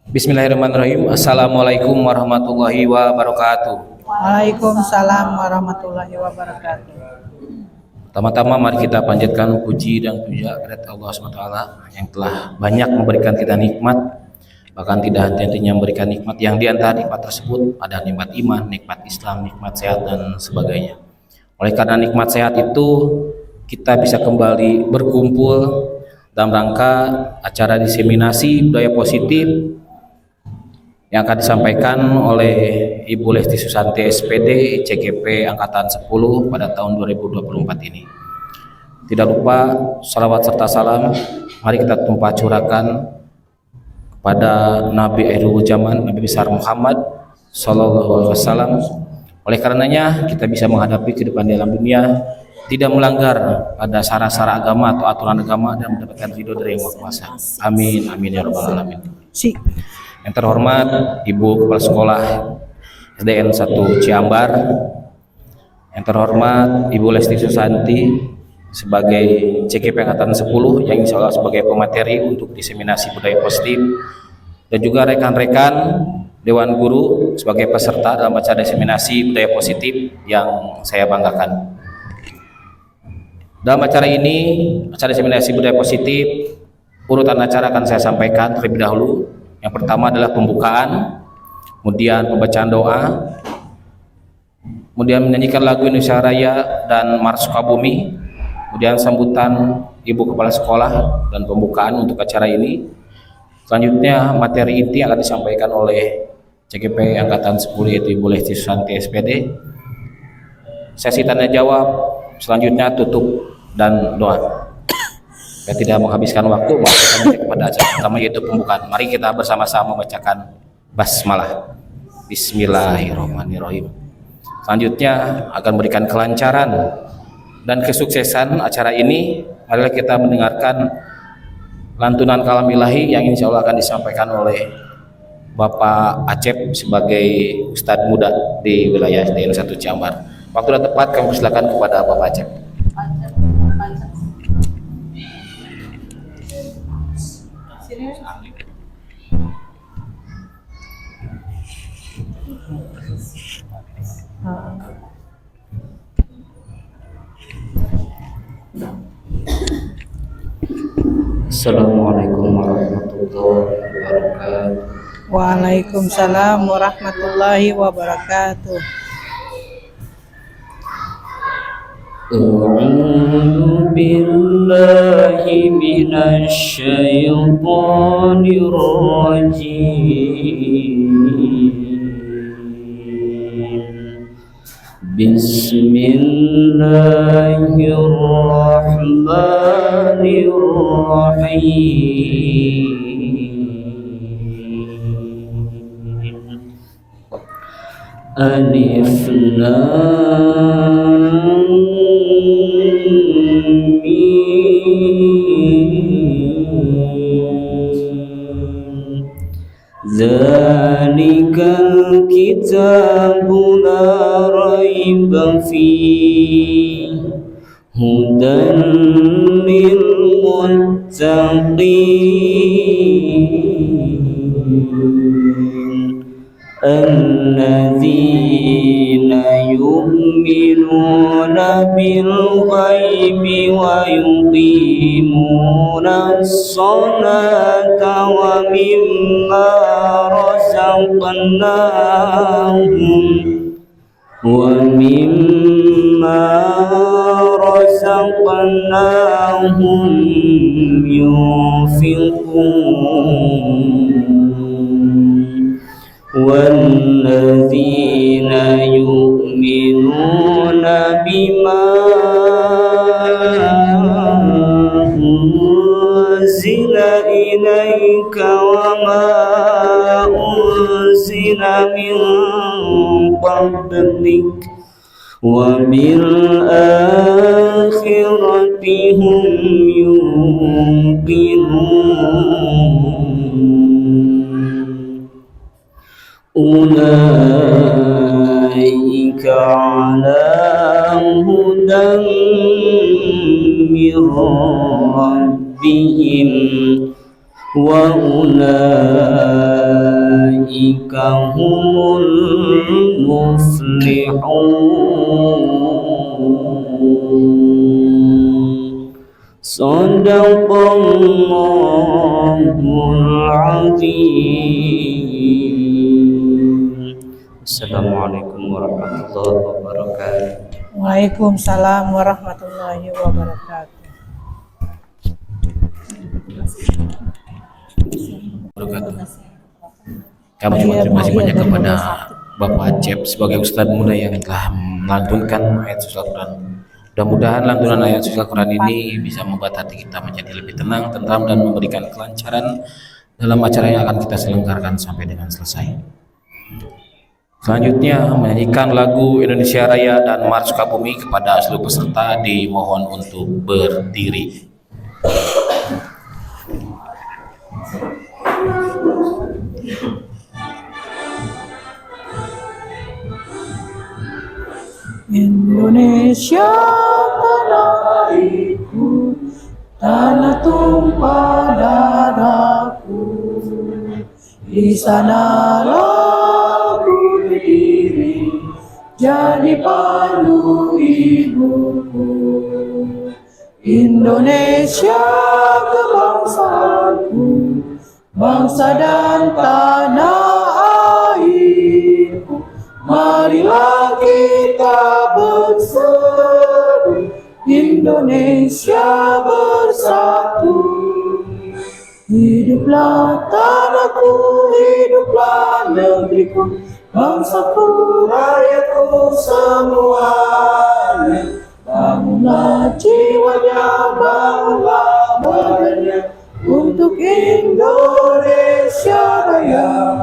Bismillahirrahmanirrahim. Assalamualaikum warahmatullahi wabarakatuh. Waalaikumsalam warahmatullahi wabarakatuh. Pertama-tama mari kita panjatkan puji dan puja kepada Allah SWT yang telah banyak memberikan kita nikmat, bahkan tidak henti-hentinya memberikan nikmat. Yang di antara nikmat tersebut ada nikmat iman, nikmat Islam, nikmat sehat dan sebagainya. Oleh karena nikmat sehat itu kita bisa kembali berkumpul dalam rangka acara diseminasi budaya positif yang akan disampaikan oleh Ibu Lesti Susanti SPD CGP Angkatan 10 pada tahun 2024 ini. Tidak lupa salawat serta salam mari kita tumpah curahkan kepada Nabi akhirul zaman, Nabi besar Muhammad Sallallahu Alaihi Wasallam. Oleh karenanya kita bisa menghadapi kehidupan di dalam dunia tidak melanggar pada syarat-syarat agama atau aturan agama dan mendapatkan ridho dari Yang Maha Kuasa. Amin amin ya rabbal alamin. Yang terhormat Ibu Kepala Sekolah SDN 1 Ciambar, yang terhormat Ibu Lesti Susanti sebagai CGP Angkatan 10 yang insya Allah sebagai pemateri untuk diseminasi budaya positif, dan juga rekan-rekan Dewan Guru sebagai peserta dalam acara diseminasi budaya positif yang saya banggakan. Dalam acara ini, acara diseminasi budaya positif, urutan acara akan saya sampaikan terlebih dahulu. Yang pertama adalah pembukaan, kemudian pembacaan doa, kemudian menyanyikan lagu Indonesia Raya dan Mars Sukabumi, kemudian sambutan Ibu Kepala Sekolah dan pembukaan untuk acara ini. Selanjutnya materi inti akan disampaikan oleh CGP Angkatan 10 yaitu Ibu Lesti Susanti SPD. Sesi tanya jawab, selanjutnya tutup dan doa. Saya tidak menghabiskan waktu, kita kepada acara pertama yaitu pembukaan. Mari kita bersama-sama membacakan basmalah. Bismillahirrahmanirrahim. Selanjutnya akan memberikan kelancaran dan kesuksesan acara ini. Marilah kita mendengarkan lantunan kalam ilahi yang insya Allah akan disampaikan oleh Bapak Acep sebagai Ustadz muda di wilayah SDN 1 Ciambar. Waktu sudah tepat, kami persilakan kepada Bapak Acep. Assalamualaikum warahmatullahi wabarakatuh. Waalaikumsalam warahmatullahi wabarakatuh. A'udzu billahi minasy syaithanir rajim. Bismillahirrahmanirrahim. Alif Lam Mim. Zalikal kitabu la raiba fihi hudan lil muttaqin alladzina yu'minuna bil ghaibi wa yuqimuna as-salata wa mimma razaqnahum yunfiqun walladzina yu'minuna bima unzila ilaika wa ma unzila min qablik wa bil akhirati hum yuqinun. Ulaika ala hudan min rabbihim وأولئك هم المفلحون صدق الله العظيم. Assalamualaikum warahmatullahi wabarakatuh. Waalaikumsalam warahmatullahi wabarakatuh. Kami juga terima kasih banyak kepada Bapak Acep sebagai Ustadz muda yang telah melantunkan ayat suci Al-Quran. Mudah-mudahan lantunan ayat suci Al-Quran ini bisa membuat hati kita menjadi lebih tenang, tentram, dan memberikan kelancaran dalam acara yang akan kita selenggarakan sampai dengan selesai. Selanjutnya menyanyikan lagu Indonesia Raya dan Mars Sukabumi. Kepada seluruh peserta dimohon untuk berdiri. Indonesia tanah airku, tanah tumpah darahku, di sanalah ku berdiri, jadi pandu ibuku. Indonesia kebangsaanku, bangsa dan tanah airku, marilah kita bersatu, Indonesia bersatu. Hiduplah tanahku, hiduplah negeriku, bangsaku, rakyatku semuanya. Bangunlah jiwanya, bangunlah badannya, untuk Indonesia Raya.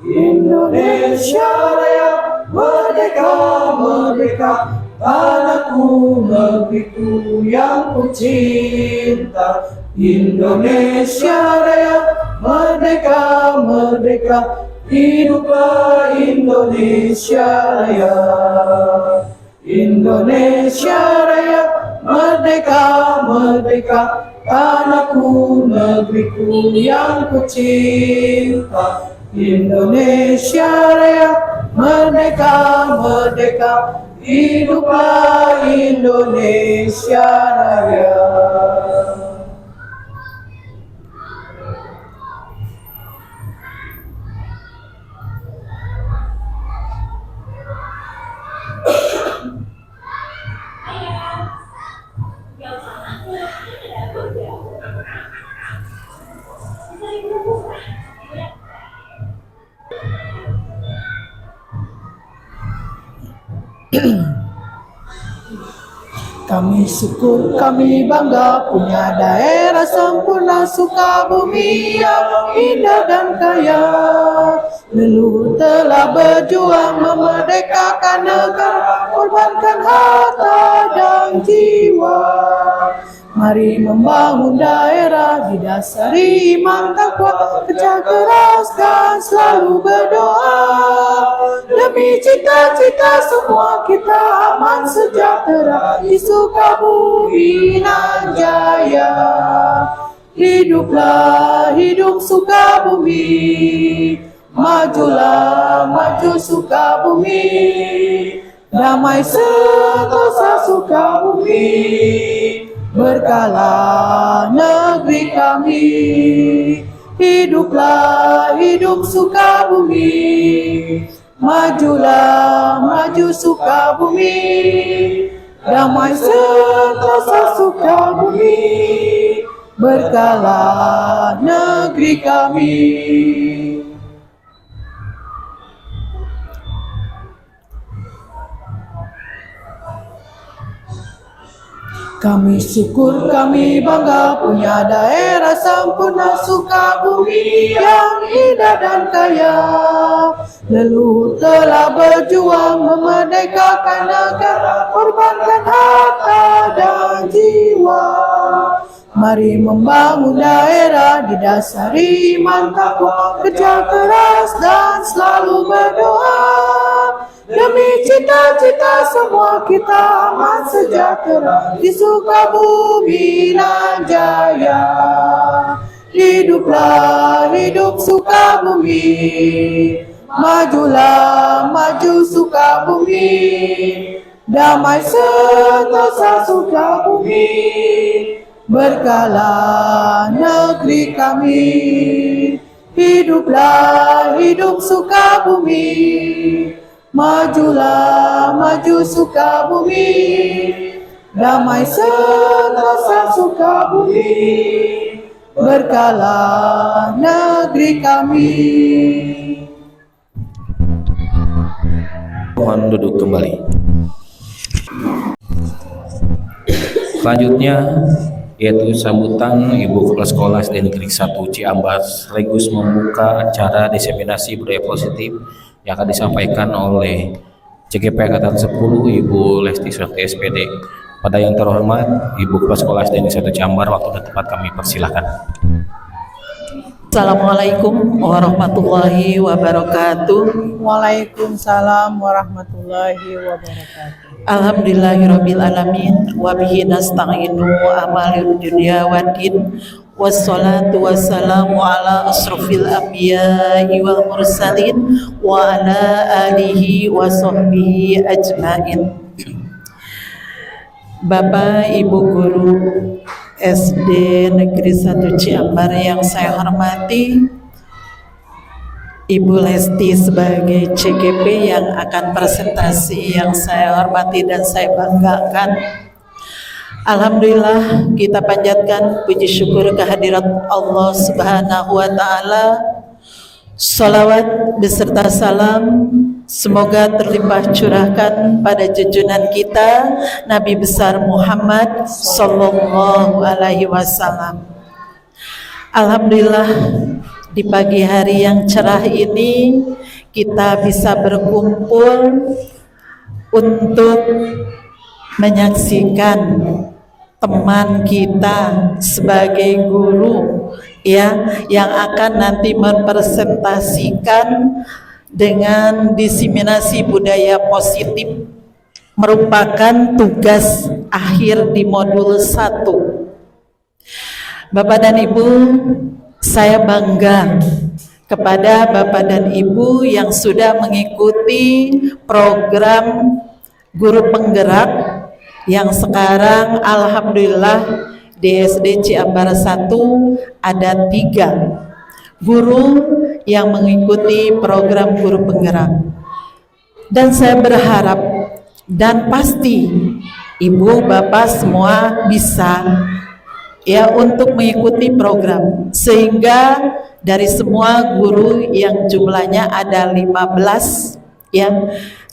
Indonesia Raya, merdeka, merdeka, tanahku, negeriku yang ku cinta. Indonesia Raya, merdeka, merdeka, hiduplah Indonesia Raya. Indonesia Raya, merdeka, merdeka, tanahku, negeriku yang ku cinta. Indonesia Raya, merdeka, merdeka, hiduplah Indonesia Raya. Kami syukur, kami bangga punya daerah sempurna Sukabumi yang indah dan kaya. Leluhur telah berjuang memerdekakan negara, korbankan harta dan jiwa. Mari membangun daerah didasari iman takwa, kerja keras dan selalu berdoa. Demi cita-cita semua kita aman sejahtera di Sukabumi nan jaya. Hiduplah, hidup Sukabumi, majulah, maju Sukabumi, damai sentosa Sukabumi, berkala negeri kami. Hiduplah, hidup Sukabumi, majulah, maju Sukabumi, damai sentosa Sukabumi, berkala negeri kami. Kami syukur, kami bangga punya daerah sempurna Sukabumi yang indah dan kaya. Leluhur telah berjuang memerdekakan negara, korbankan harta dan jiwa. Mari membangun daerah didasari iman takwa, kerja keras dan selalu berdoa. Demi cita-cita semua kita aman sejahtera di Sukabumi nan jaya. hiduplah hidup Sukabumi, majulah maju Sukabumi, damai sentosa Sukabumi, berkala negeri kami. Hiduplah hidup Sukabumi, majulah maju Sukabumi, damai sentosa Sukabumi, berkala negeri kami. Mohon duduk kembali. Selanjutnya yaitu sambutan Ibu Kepala Sekolah SD Negeri 1 Ciambar sekaligus membuka acara diseminasi budaya positif yang akan disampaikan oleh CGP Angkatan 10 Ibu Lesti Suharti SPD. Pada yang terhormat Ibu Kepala Sekolah SD Negeri 1 Ciambar, waktu dan tempat kami persilahkan. Assalamualaikum warahmatullahi wabarakatuh. Waalaikumsalam warahmatullahi wabarakatuh. Alhamdulillahirabbil alamin wa bihi nasta'inu amalil dunya waddin wassalatu wassalamu ala asrofil anbiya'i wal mursalin wa ala alihi wa sahbihi ajmain. Bapak Ibu guru SD Negeri 1 Ciambar yang saya hormati, Ibu Lesti sebagai CGP yang akan presentasi yang saya hormati dan saya banggakan. Alhamdulillah, kita panjatkan puji syukur kehadirat Allah Subhanahu wa Ta'ala. Salawat beserta salam semoga terlimpah curahkan pada junjungan kita Nabi besar Muhammad sallallahu alaihi wasallam. Alhamdulillah, di pagi hari yang cerah ini kita bisa berkumpul untuk menyaksikan teman kita sebagai guru ya yang akan nanti mempresentasikan dengan diseminasi budaya positif, merupakan tugas akhir di modul 1. Bapak dan Ibu, saya bangga kepada Bapak dan Ibu yang sudah mengikuti program guru penggerak yang sekarang alhamdulillah di SD Ciambar 1 ada 3 guru yang mengikuti program guru penggerak. Dan saya berharap dan pasti Ibu Bapak semua bisa ya untuk mengikuti program, sehingga dari semua guru yang jumlahnya ada 15 ya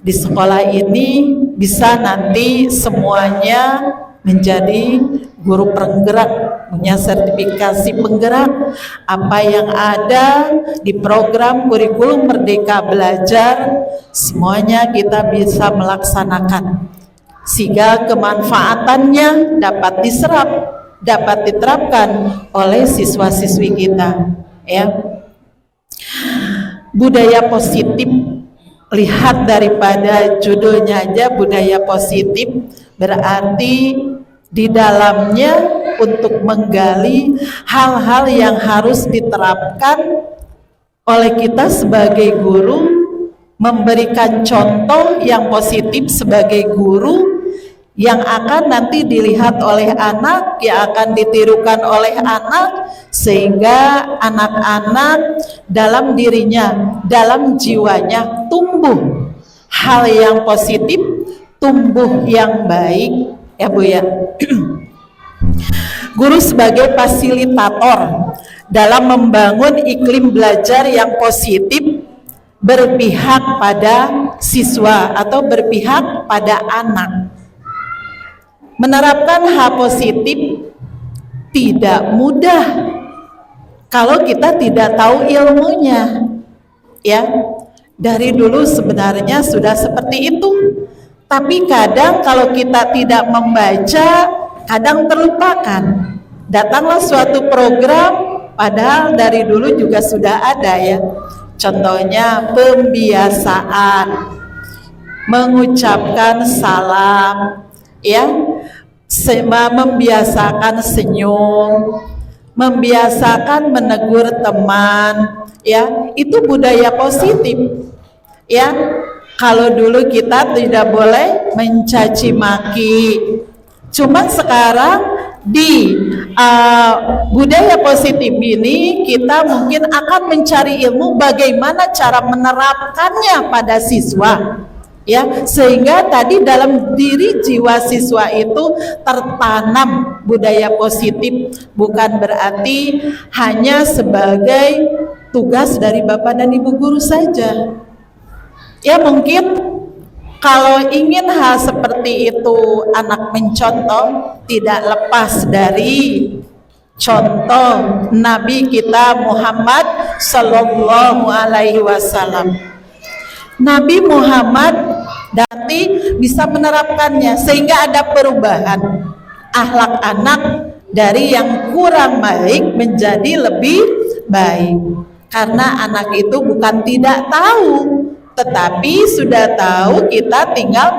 di sekolah ini bisa nanti semuanya menjadi guru penggerak, punya sertifikasi penggerak apa yang ada di program kurikulum Merdeka Belajar, semuanya kita bisa melaksanakan sehingga kemanfaatannya dapat diserap, dapat diterapkan oleh siswa-siswi kita ya. Budaya positif, lihat daripada judulnya aja budaya positif, berarti di dalamnya untuk menggali hal-hal yang harus diterapkan oleh kita sebagai guru, memberikan contoh yang positif sebagai guru yang akan nanti dilihat oleh anak, yang akan ditirukan oleh anak, sehingga anak-anak dalam dirinya, dalam jiwanya tumbuh hal yang positif, tumbuh yang baik ya Bu ya. Guru sebagai fasilitator dalam membangun iklim belajar yang positif, berpihak pada siswa atau berpihak pada anak. Menerapkan hal positif tidak mudah kalau kita tidak tahu ilmunya ya. Dari dulu sebenarnya sudah seperti itu, tapi kadang kalau kita tidak membaca, kadang terlupakan. Datanglah suatu program padahal dari dulu juga sudah ada ya. Contohnya pembiasaan mengucapkan salam ya, membiasakan senyum, membiasakan menegur teman, ya, itu budaya positif. Ya, kalau dulu kita tidak boleh mencaci maki, cuman sekarang di budaya positif ini kita mungkin akan mencari ilmu bagaimana cara menerapkannya pada siswa, ya, sehingga tadi dalam diri jiwa siswa itu tertanam budaya positif, bukan berarti hanya sebagai tugas dari Bapak dan Ibu guru saja. Ya, mungkin kalau ingin hal seperti itu anak mencontoh, tidak lepas dari contoh Nabi kita Muhammad Sallallahu Alaihi Wasallam. Nabi Muhammad nanti bisa menerapkannya sehingga ada perubahan akhlak anak dari yang kurang baik menjadi lebih baik. Karena anak itu bukan tidak tahu, tetapi sudah tahu, kita tinggal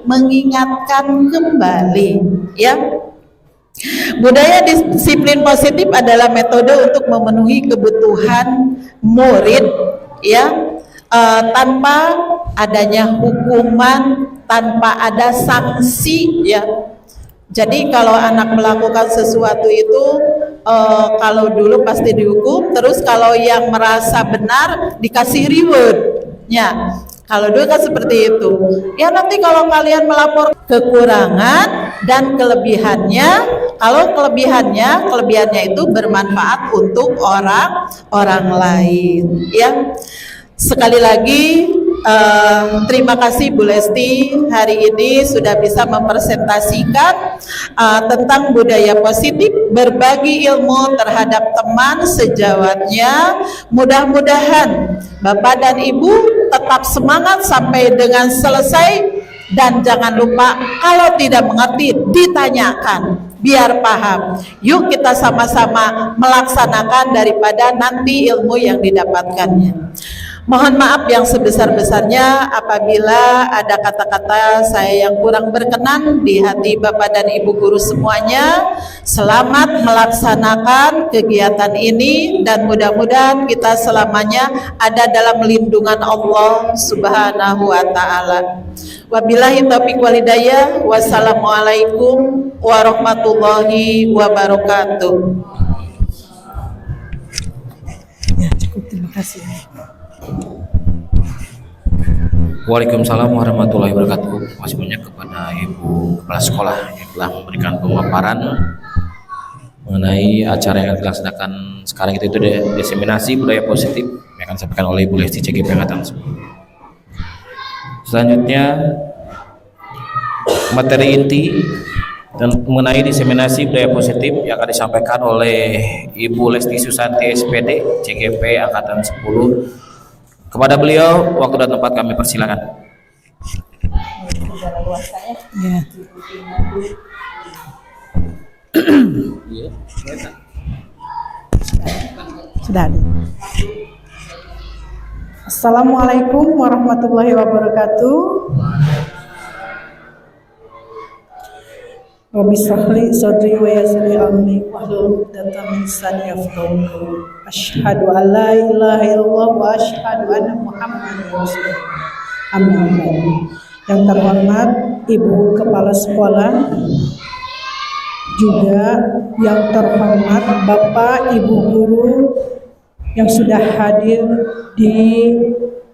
mengingatkan kembali, ya. Budaya disiplin positif adalah metode untuk memenuhi kebutuhan murid, ya, tanpa adanya hukuman, tanpa ada sanksi, ya. Jadi kalau anak melakukan sesuatu itu kalau dulu pasti dihukum, terus kalau yang merasa benar dikasih reward. Ya, kalau dulu kan seperti itu. Ya, nanti kalau kalian melapor kekurangan dan kelebihannya, kalau kelebihannya itu bermanfaat untuk orang lain. Ya, sekali lagi terima kasih Bu Lesti, hari ini sudah bisa mempresentasikan tentang budaya positif, berbagi ilmu terhadap teman sejawatnya. Mudah-mudahan Bapak dan Ibu tetap semangat sampai dengan selesai, dan jangan lupa kalau tidak mengerti ditanyakan biar paham. Yuk kita sama-sama melaksanakan daripada nanti ilmu yang didapatkannya. Mohon maaf yang sebesar-besarnya apabila ada kata-kata saya yang kurang berkenan di hati Bapak dan Ibu guru semuanya. Selamat melaksanakan kegiatan ini dan mudah-mudahan kita selamanya ada dalam lindungan Allah Subhanahu wa taala. Wabillahi taufiq wal hidayah. Wassalamualaikum warahmatullahi wabarakatuh. Ya, cukup, terima kasih. Waalaikumsalam warahmatullahi wabarakatuh. Masih banyak kepada Ibu Kepala Sekolah yang telah memberikan pemaparan mengenai acara yang dilaksanakan sekarang itu diseminasi budaya positif yang akan disampaikan oleh Ibu Lesti CGP Angkatan 10. Selanjutnya materi inti dan mengenai diseminasi budaya positif yang akan disampaikan oleh Ibu Lesti Susanti SPD CGP Angkatan 10. Kepada beliau, waktu dan tempat kami persilakan. Ya. Sudah ada. Assalamualaikum warahmatullahi wabarakatuh. Rabbi shrahli sadri wa yassir li amri wahlul 'uqdatam min lisani yafqahu qawli. Asyhadu an la ilaha illallah wa asyhadu anna Muhammadar Rasulullah. Amma ba'du. Yang terhormat Ibu Kepala Sekolah, juga yang terhormat Bapak Ibu guru yang sudah hadir di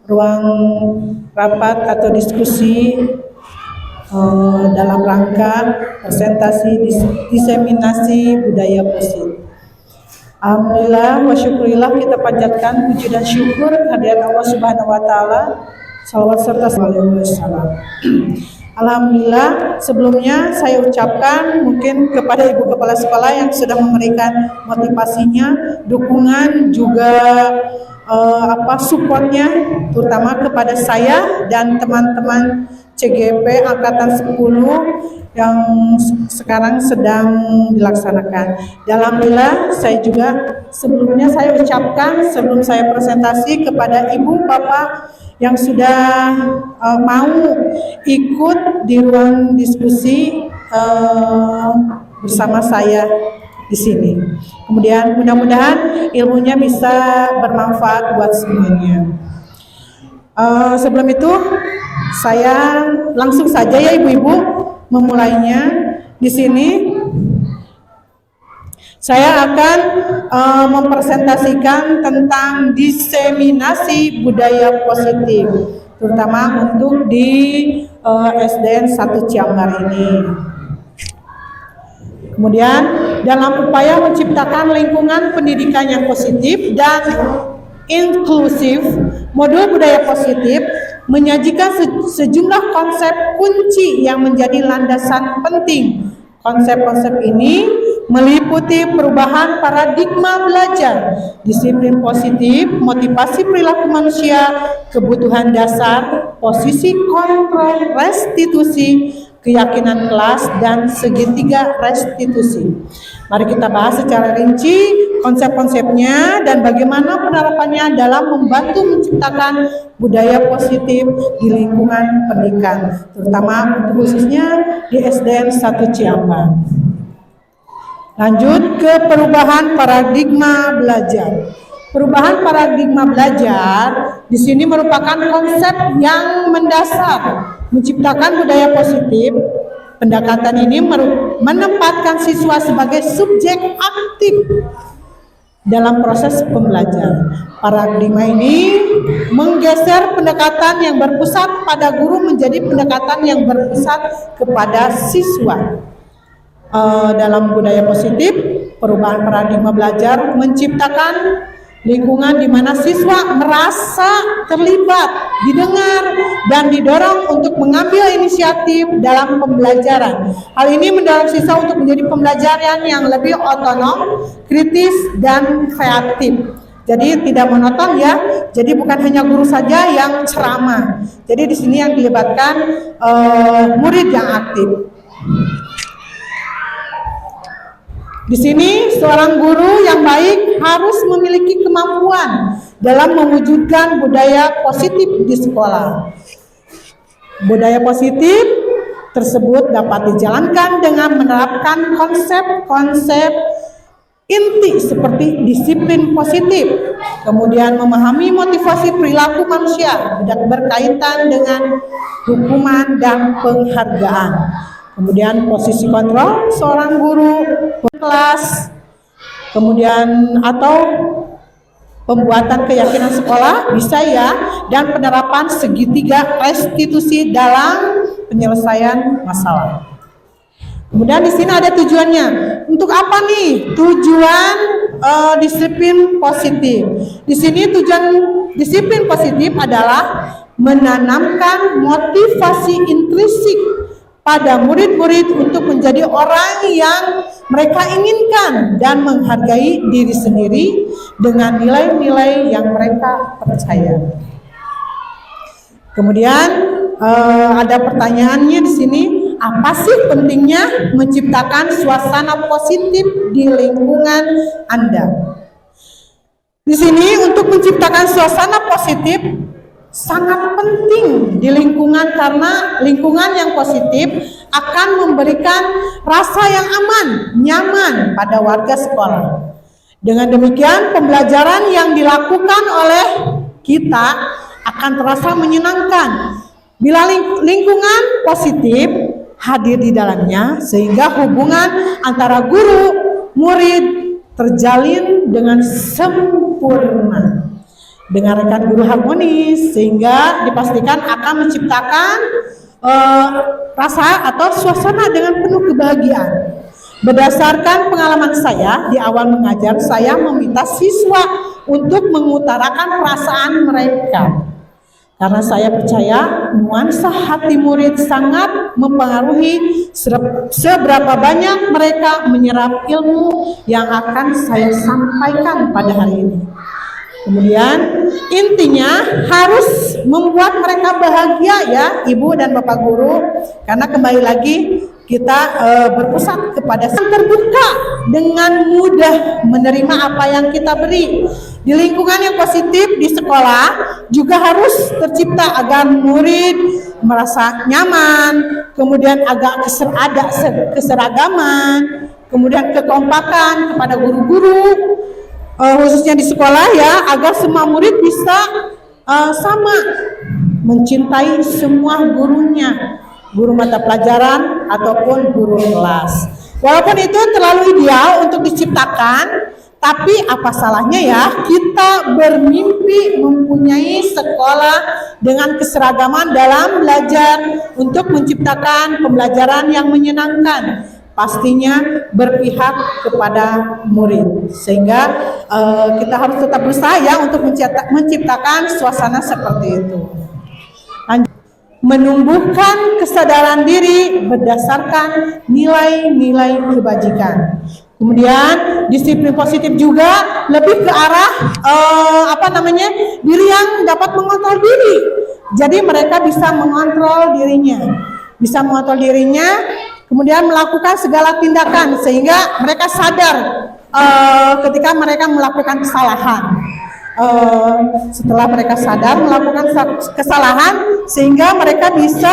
ruang rapat atau diskusi dalam rangka presentasi diseminasi budaya positif. Alhamdulillah wa syukurillah, kita panjatkan puji dan syukur kehadirat Allah Subhanahu wa taala. Salawat serta salam. Alhamdulillah, sebelumnya saya ucapkan mungkin kepada Ibu Kepala Sekolah yang sudah memberikan motivasinya, dukungan juga supportnya, terutama kepada saya dan teman-teman CGP Angkatan 10 yang sekarang sedang dilaksanakan. Alhamdulillah, saya juga sebelumnya saya ucapkan sebelum saya presentasi kepada Ibu Bapak yang sudah mau ikut di ruang diskusi bersama saya. di sini. Kemudian mudah-mudahan ilmunya bisa bermanfaat buat semuanya. Sebelum itu saya langsung saja ya ibu-ibu memulainya. Di sini saya akan mempresentasikan tentang diseminasi budaya positif, terutama untuk di SDN 1 Ciambar ini. Kemudian dalam upaya menciptakan lingkungan pendidikan yang positif dan inklusif, modul budaya positif menyajikan sejumlah konsep kunci yang menjadi landasan penting. Konsep-konsep ini meliputi perubahan paradigma belajar, disiplin positif, motivasi perilaku manusia, kebutuhan dasar, posisi kontrol, restitusi, keyakinan kelas, dan segitiga restitusi. Mari kita bahas secara rinci konsep-konsepnya dan bagaimana penerapannya dalam membantu menciptakan budaya positif di lingkungan pendidikan, terutama untuk khususnya di SDN 1 Ciambar. Lanjut ke perubahan paradigma belajar. Perubahan paradigma belajar di sini merupakan konsep yang mendasar menciptakan budaya positif. Pendekatan ini menempatkan siswa sebagai subjek aktif dalam proses pembelajaran. Paradigma ini menggeser pendekatan yang berpusat pada guru menjadi pendekatan yang berpusat kepada siswa. Dalam budaya positif, perubahan paradigma belajar menciptakan lingkungan di mana siswa merasa terlibat, didengar, dan didorong untuk mengambil inisiatif dalam pembelajaran. Hal ini mendorong siswa untuk menjadi pembelajaran yang lebih otonom, kritis, dan kreatif. Jadi tidak monoton ya. Jadi bukan hanya guru saja yang ceramah. Jadi di sini yang dilibatkan murid yang aktif. Di sini seorang guru yang baik harus memiliki kemampuan dalam mewujudkan budaya positif di sekolah. Budaya positif tersebut dapat dijalankan dengan menerapkan konsep-konsep inti seperti disiplin positif, kemudian memahami motivasi perilaku manusia berkaitan dengan hukuman dan penghargaan. Kemudian posisi kontrol seorang guru kelas, kemudian atau pembuatan keyakinan sekolah bisa ya, dan penerapan segitiga restitusi dalam penyelesaian masalah. Kemudian di sini ada tujuannya. Untuk apa nih tujuan disiplin positif? Di sini tujuan disiplin positif adalah menanamkan motivasi intrinsik pada murid-murid untuk menjadi orang yang mereka inginkan dan menghargai diri sendiri dengan nilai-nilai yang mereka percaya. Kemudian ada pertanyaannya di sini, apa sih pentingnya menciptakan suasana positif di lingkungan Anda? Di sini untuk menciptakan suasana positif sangat penting di lingkungan, karena lingkungan yang positif akan memberikan rasa yang aman, nyaman pada warga sekolah. Dengan demikian, pembelajaran yang dilakukan oleh kita akan terasa menyenangkan. Bila lingkungan positif hadir di dalamnya, sehingga hubungan antara guru, murid terjalin dengan sempurna. Dengan rekan guru harmonis, sehingga dipastikan akan menciptakan rasa atau suasana dengan penuh kebahagiaan. Berdasarkan pengalaman saya di awal mengajar, saya meminta siswa untuk mengutarakan perasaan mereka. Karena saya percaya nuansa hati murid sangat mempengaruhi seberapa banyak mereka menyerap ilmu yang akan saya sampaikan pada hari ini. Kemudian intinya harus membuat mereka bahagia ya Ibu dan Bapak Guru, karena kembali lagi kita berpusat kepada yang terbuka dengan mudah menerima apa yang kita beri. Di lingkungan yang positif di sekolah juga harus tercipta agar murid merasa nyaman, kemudian agak ada keseragaman, kemudian kekompakan kepada guru-guru, khususnya di sekolah ya, agar semua murid bisa sama mencintai semua gurunya, guru mata pelajaran ataupun guru kelas. Walaupun itu terlalu ideal untuk diciptakan, tapi apa salahnya ya kita bermimpi mempunyai sekolah dengan keseragaman dalam belajar untuk menciptakan pembelajaran yang menyenangkan, pastinya berpihak kepada murid, sehingga kita harus tetap berusaha ya untuk menciptakan suasana seperti itu. Menumbuhkan kesadaran diri berdasarkan nilai-nilai kebajikan. Kemudian disiplin positif juga lebih ke arah diri yang dapat mengontrol diri. Jadi mereka bisa mengontrol dirinya, kemudian melakukan segala tindakan sehingga mereka sadar ketika mereka melakukan kesalahan. Setelah mereka sadar melakukan kesalahan, sehingga mereka bisa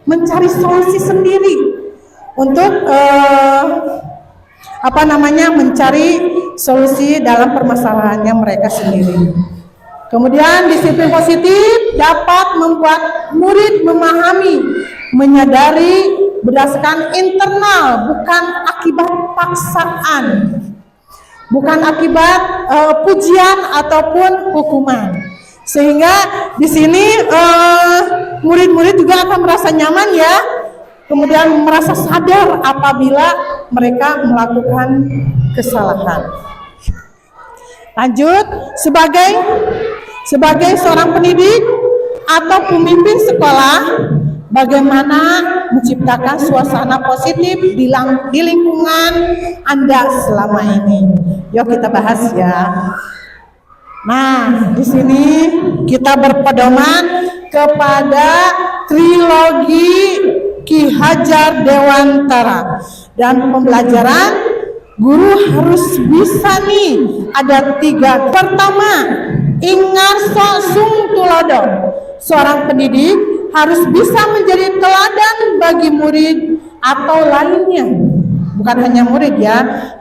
mencari solusi sendiri untuk mencari solusi dalam permasalahannya mereka sendiri. Kemudian disiplin positif dapat membuat murid memahami, menyadari berdasarkan internal, bukan akibat paksaan, bukan akibat pujian ataupun hukuman. Sehingga di sini murid-murid juga akan merasa nyaman ya, kemudian merasa sadar apabila mereka melakukan kesalahan. Lanjut, sebagai seorang pendidik atau pemimpin sekolah, bagaimana menciptakan suasana positif di lingkungan Anda selama ini? Yuk kita bahas ya. Nah, di sini kita berpedoman kepada trilogi Ki Hajar Dewantara, dan pembelajaran guru harus bisa nih, ada 3. Pertama, ingarso sung tulodo. Seorang pendidik harus bisa menjadi teladan bagi murid atau lainnya. Bukan hanya murid ya,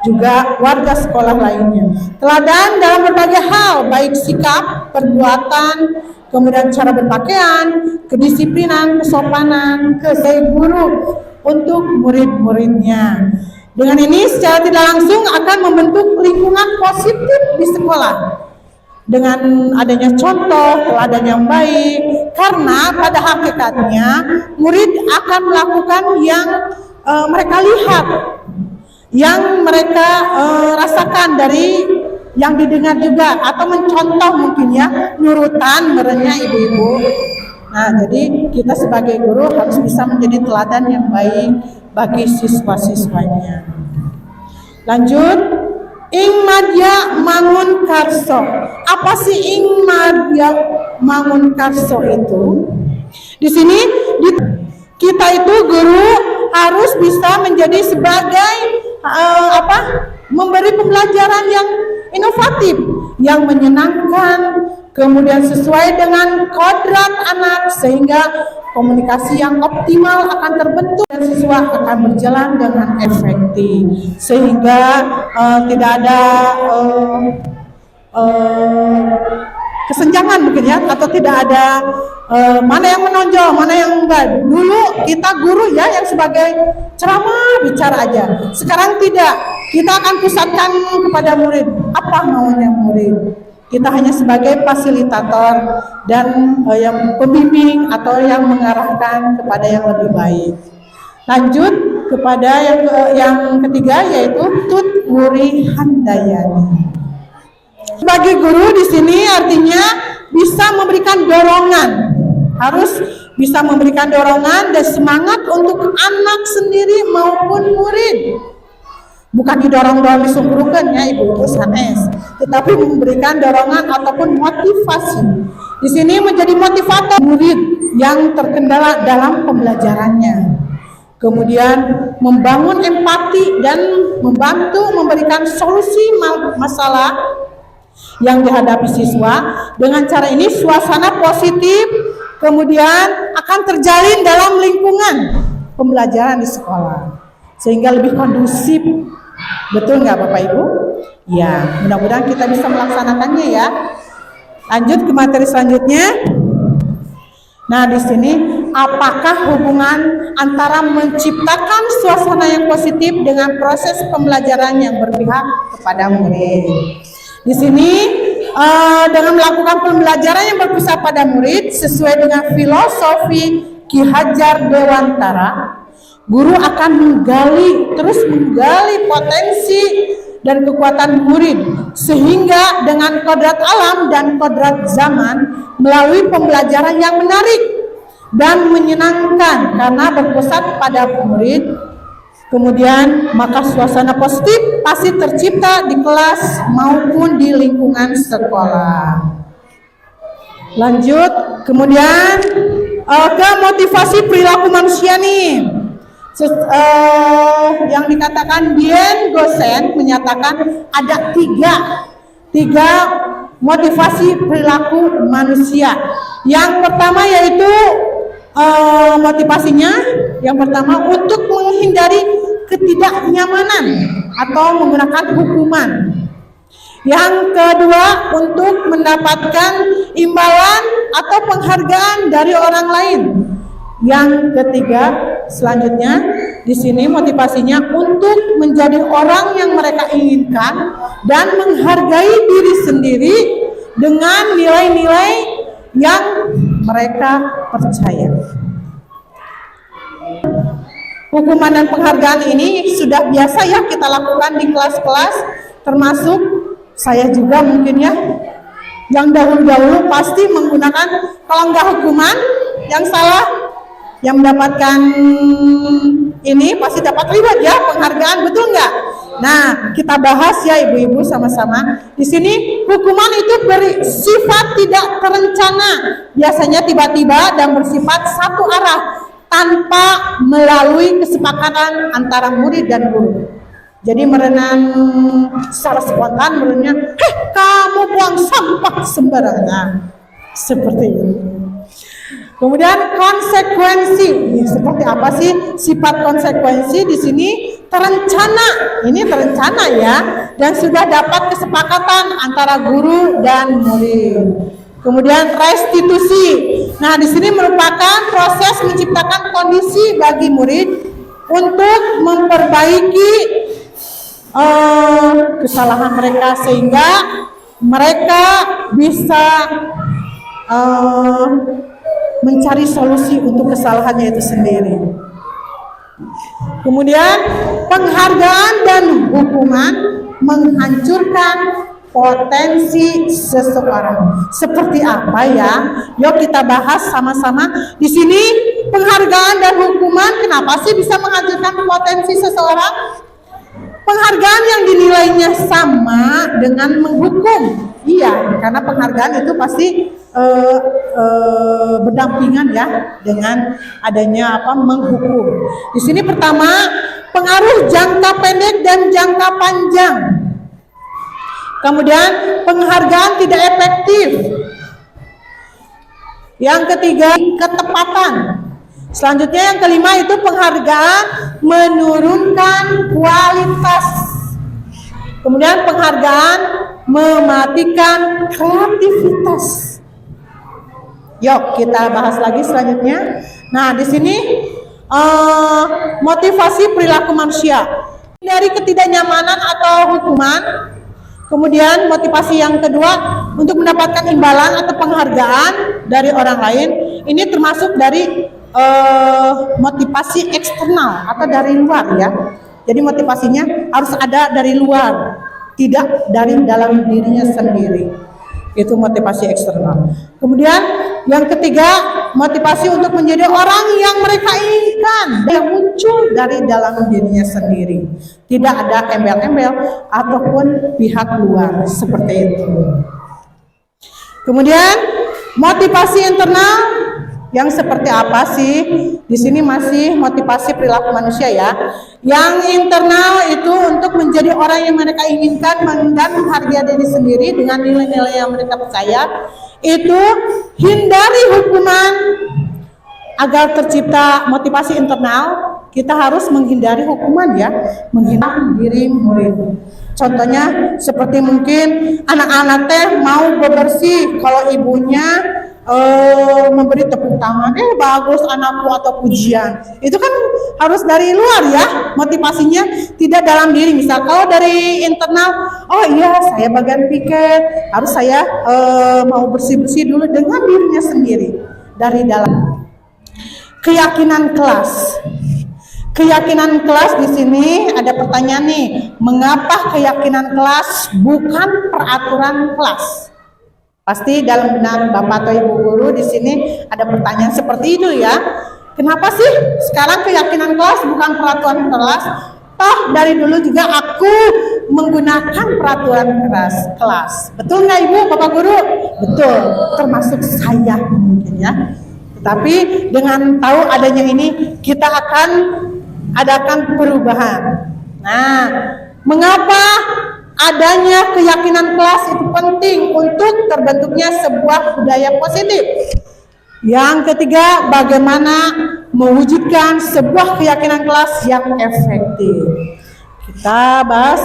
juga warga sekolah lainnya. Teladan dalam berbagai hal, baik sikap, perbuatan, kemudian cara berpakaian, kedisiplinan, kesopanan, sebagai guru untuk murid-muridnya. Dengan ini secara tidak langsung akan membentuk lingkungan positif di sekolah. Dengan adanya contoh teladan yang baik, karena pada hakikatnya murid akan melakukan yang mereka lihat, yang mereka rasakan dari yang didengar juga, atau mencontoh mungkin ya, nurutan merenya ibu-ibu. Nah, jadi kita sebagai guru harus bisa menjadi teladan yang baik bagi siswa-siswanya. Lanjut, ing madya mangun karso. Apa sih ing madya mangun karso itu? Di sini kita itu guru harus bisa menjadi sebagai memberi pembelajaran yang inovatif, yang menyenangkan, kemudian sesuai dengan kodrat anak, sehingga komunikasi yang optimal akan terbentuk dan siswa akan berjalan dengan efektif, sehingga tidak ada kesenjangan mungkin ya, atau tidak ada mana yang menonjol, mana yang enggak. Dulu kita guru ya yang sebagai ceramah bicara aja. Sekarang tidak, kita akan pusatkan kepada murid apa maunya murid. Kita hanya sebagai fasilitator dan yang pembimbing atau yang mengarahkan kepada yang lebih baik. Lanjut kepada yang ketiga, yaitu Tut Wuri Handayani. Sebagai guru di sini artinya bisa memberikan dorongan, harus bisa memberikan dorongan dan semangat untuk anak sendiri maupun murid. Bukan didorong-dorong disungguhkan ya ibu sanes, tetapi memberikan dorongan ataupun motivasi. Di sini menjadi motivator murid yang terkendala dalam pembelajarannya. Kemudian membangun empati dan membantu memberikan solusi masalah yang dihadapi siswa. Dengan cara ini suasana positif kemudian akan terjalin dalam lingkungan pembelajaran di sekolah, sehingga lebih kondusif. Betul nggak Bapak Ibu? Ya, mudah-mudahan kita bisa melaksanakannya ya. Lanjut ke materi selanjutnya. Nah, di sini apakah hubungan antara menciptakan suasana yang positif dengan proses pembelajaran yang berpihak kepada murid? Di sini dengan melakukan pembelajaran yang berpusat pada murid sesuai dengan filosofi Ki Hajar Dewantara, guru akan terus menggali potensi dan kekuatan murid sehingga dengan kodrat alam dan kodrat zaman melalui pembelajaran yang menarik dan menyenangkan karena berpusat pada murid. Kemudian maka suasana positif pasti tercipta di kelas maupun di lingkungan sekolah. Lanjut, kemudian ke motivasi perilaku manusia nih. Yang dikatakan Bien Gosen menyatakan ada tiga motivasi perilaku manusia. Yang pertama yaitu motivasinya yang pertama untuk menghindari ketidaknyamanan atau menggunakan hukuman. Yang kedua untuk mendapatkan imbalan atau penghargaan dari orang lain. Yang ketiga selanjutnya di sini motivasinya untuk menjadi orang yang mereka inginkan dan menghargai diri sendiri dengan nilai-nilai yang mereka percaya. Hukuman dan penghargaan ini sudah biasa ya kita lakukan di kelas-kelas, termasuk saya juga mungkin ya, yang dahulu-dahulu pasti menggunakan kalau enggak hukuman, yang salah yang mendapatkan ini pasti dapat reward ya, penghargaan, betul nggak? Nah, kita bahas ya ibu-ibu sama-sama. Di sini hukuman itu bersifat tidak terencana, biasanya tiba-tiba dan bersifat satu arah tanpa melalui kesepakatan antara murid dan guru. Jadi merenang secara spontan, merenangnya, kamu buang sampah sembarangan, seperti itu. Kemudian konsekuensi, seperti apa sih sifat konsekuensi di sini? Terencana, ini terencana ya, dan sudah dapat kesepakatan antara guru dan murid. Kemudian restitusi, nah di sini merupakan proses menciptakan kondisi bagi murid untuk memperbaiki kesalahan mereka sehingga mereka bisa mencari solusi untuk kesalahannya itu sendiri. Kemudian penghargaan dan hukuman menghancurkan potensi seseorang. Seperti apa ya? Yuk kita bahas sama-sama. Di sini penghargaan dan hukuman kenapa sih bisa menghancurkan potensi seseorang? Penghargaan yang dinilainya sama dengan menghukum. Iya, karena penghargaan itu pasti berdampingan ya dengan adanya menghukum. Di sini pertama, pengaruh jangka pendek dan jangka panjang. Kemudian penghargaan tidak efektif. Yang ketiga, ketepatan. Selanjutnya yang kelima itu penghargaan menurunkan kualitas. Kemudian penghargaan mematikan kreativitas. Yuk kita bahas lagi selanjutnya. Nah di sini motivasi perilaku manusia dari ketidaknyamanan atau hukuman. Kemudian motivasi yang kedua untuk mendapatkan imbalan atau penghargaan dari orang lain. Ini termasuk dari motivasi eksternal atau dari luar ya. Jadi motivasinya harus ada dari luar, tidak dari dalam dirinya sendiri. Itu motivasi eksternal. Kemudian yang ketiga, motivasi untuk menjadi orang yang mereka inginkan, yang muncul dari dalam dirinya sendiri. Tidak ada embel-embel ataupun pihak luar seperti itu. Kemudian motivasi internal yang seperti apa sih? Di sini masih motivasi perilaku manusia ya. Yang internal itu untuk menjadi orang yang mereka inginkan dan menghargai diri sendiri dengan nilai-nilai yang mereka percaya. Itu hindari hukuman agar tercipta motivasi internal. kita harus menghindari hukuman ya, menghindari diri murid. Contohnya seperti mungkin anak-anak teh mau bebersih, kalau ibunya memberi tepuk tangan, bagus anakku atau pujian, itu kan harus dari luar ya, motivasinya tidak dalam diri. Misal kalau dari internal, oh iya saya bagian piket, harus saya mau bersih-bersih dulu dengan dirinya sendiri dari dalam. Keyakinan kelas. Keyakinan kelas di sini ada pertanyaan nih, mengapa keyakinan kelas bukan peraturan kelas? Pasti dalam benak Bapak atau Ibu guru di sini ada pertanyaan seperti itu ya. Kenapa sih sekarang keyakinan kelas bukan peraturan kelas? Toh dari dulu juga aku menggunakan peraturan kelas. Betul nggak Ibu, Bapak guru? Betul, termasuk saya mungkin ya. Tetapi dengan tahu adanya ini, kita akan adakan perubahan. Nah, mengapa adanya keyakinan kelas itu penting untuk terbentuknya sebuah budaya positif? Yang ketiga, bagaimana mewujudkan sebuah keyakinan kelas yang efektif? Kita bahas.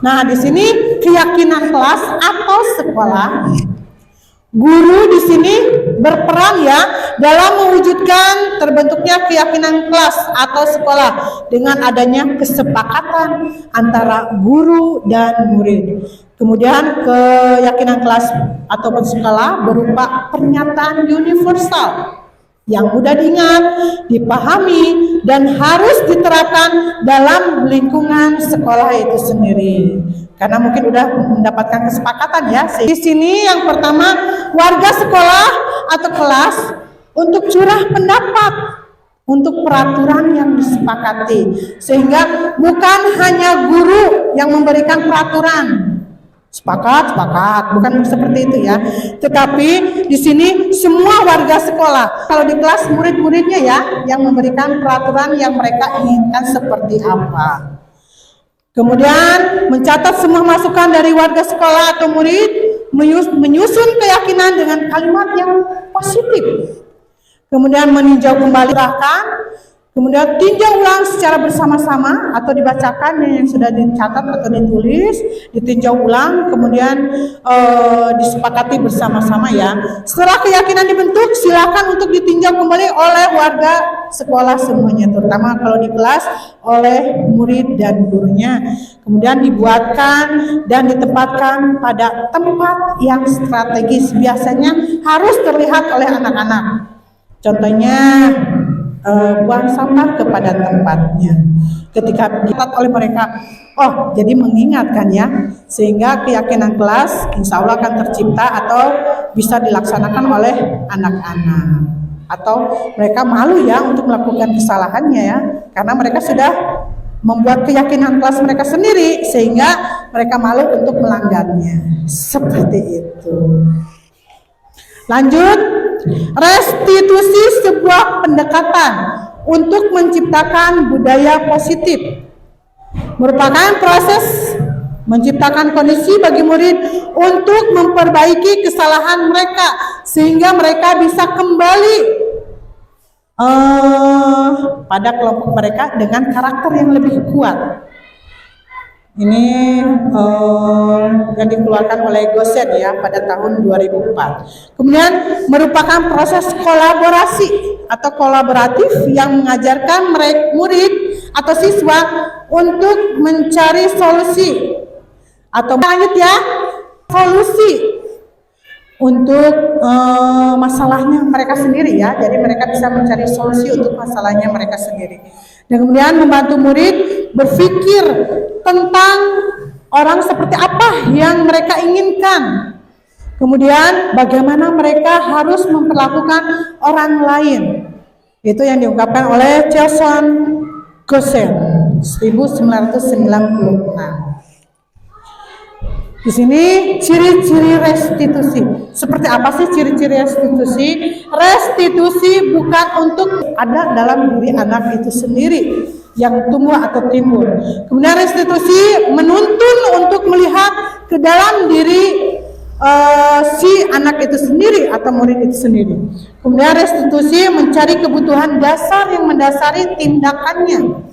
Nah, di sini keyakinan kelas atau sekolah, guru di sini berperan ya dalam mewujudkan terbentuknya keyakinan kelas atau sekolah dengan adanya kesepakatan antara guru dan murid. Kemudian keyakinan kelas ataupun sekolah berupa pernyataan universal yang mudah diingat, dipahami, dan harus diterapkan dalam lingkungan sekolah itu sendiri. Karena mungkin udah mendapatkan kesepakatan ya. Di sini yang pertama, warga sekolah atau kelas untuk curah pendapat untuk peraturan yang disepakati. Sehingga bukan hanya guru yang memberikan peraturan. Sepakat, bukan seperti itu ya. Tetapi di sini semua warga sekolah. Kalau di kelas murid-muridnya ya yang memberikan peraturan yang mereka inginkan seperti apa. Kemudian mencatat semua masukan dari warga sekolah atau murid, menyusun keyakinan dengan kalimat yang positif. Kemudian meninjau kembali bahkan, kemudian tinjau ulang secara bersama-sama atau dibacakan yang sudah dicatat atau ditulis, ditinjau ulang, kemudian disepakati bersama-sama ya. Setelah keyakinan dibentuk, silakan untuk ditinjau kembali oleh warga sekolah semuanya, terutama kalau di kelas oleh murid dan gurunya. Kemudian dibuatkan dan ditempatkan pada tempat yang strategis, biasanya harus terlihat oleh anak-anak. Contohnya buang sampah kepada tempatnya. Ketika dilihat oleh mereka, oh jadi mengingatkan ya, sehingga keyakinan kelas insya Allah akan tercipta atau bisa dilaksanakan oleh anak-anak. Atau mereka malu ya untuk melakukan kesalahannya ya, karena mereka sudah membuat keyakinan kelas mereka sendiri, sehingga mereka malu untuk melanggarnya. Seperti itu. Lanjut, restitusi sebuah pendekatan untuk menciptakan budaya positif merupakan proses menciptakan kondisi bagi murid untuk memperbaiki kesalahan mereka sehingga mereka bisa kembali pada kelompok mereka dengan karakter yang lebih kuat. Ini yang dikeluarkan oleh Gosen ya pada tahun 2004. Kemudian merupakan proses kolaborasi atau kolaboratif yang mengajarkan murid atau siswa untuk mencari solusi atau lanjut ya, solusi untuk masalahnya mereka sendiri ya. Jadi mereka bisa mencari solusi untuk masalahnya mereka sendiri. Dan kemudian membantu murid berpikir tentang orang seperti apa yang mereka inginkan. Kemudian bagaimana mereka harus memperlakukan orang lain. Itu yang diungkapkan oleh Jason Gosen 1996. Di sini ciri-ciri restitusi. Seperti apa sih ciri-ciri restitusi? Restitusi bukan untuk ada dalam diri anak itu sendiri yang tumbuh atau timbul. Kemudian restitusi menuntun untuk melihat ke dalam diri si anak itu sendiri atau murid itu sendiri. Kemudian restitusi mencari kebutuhan dasar yang mendasari tindakannya.